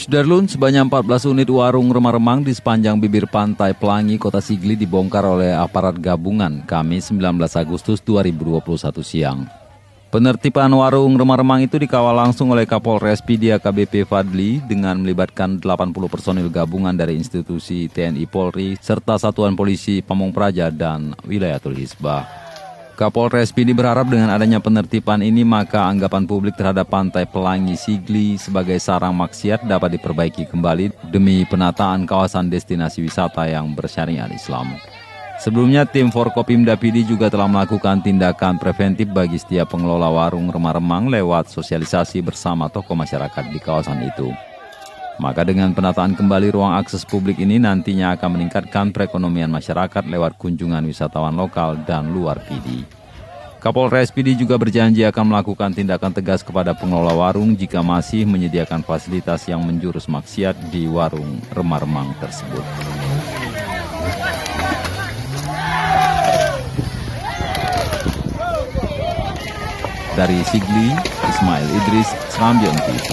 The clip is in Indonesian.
Sudarlun, sebanyak 14 unit warung remang-remang di sepanjang bibir pantai Pelangi, Kota Sigli dibongkar oleh aparat gabungan Kamis 19 Agustus 2021 siang. Penertiban warung remang-remang itu dikawal langsung oleh Kapolres PD AKBP Fadli dengan melibatkan 80 personil gabungan dari institusi TNI Polri serta Satuan Polisi Pamong Praja dan Wilayatul Hizbah. Kapolres PD berharap dengan adanya penertiban ini maka anggapan publik terhadap pantai Pelangi Sigli sebagai sarang maksiat dapat diperbaiki kembali demi penataan kawasan destinasi wisata yang bersyariat Islam. Sebelumnya tim Forkopimda PD juga telah melakukan tindakan preventif bagi setiap pengelola warung remang-remang lewat sosialisasi bersama tokoh masyarakat di kawasan itu. Maka dengan penataan kembali ruang akses publik ini nantinya akan meningkatkan perekonomian masyarakat lewat kunjungan wisatawan lokal dan luar PD. Kapolres PD juga berjanji akan melakukan tindakan tegas kepada pengelola warung jika masih menyediakan fasilitas yang menjurus maksiat di warung remang-remang tersebut. Dari Sigli, Ismail Idris, Serambion TV.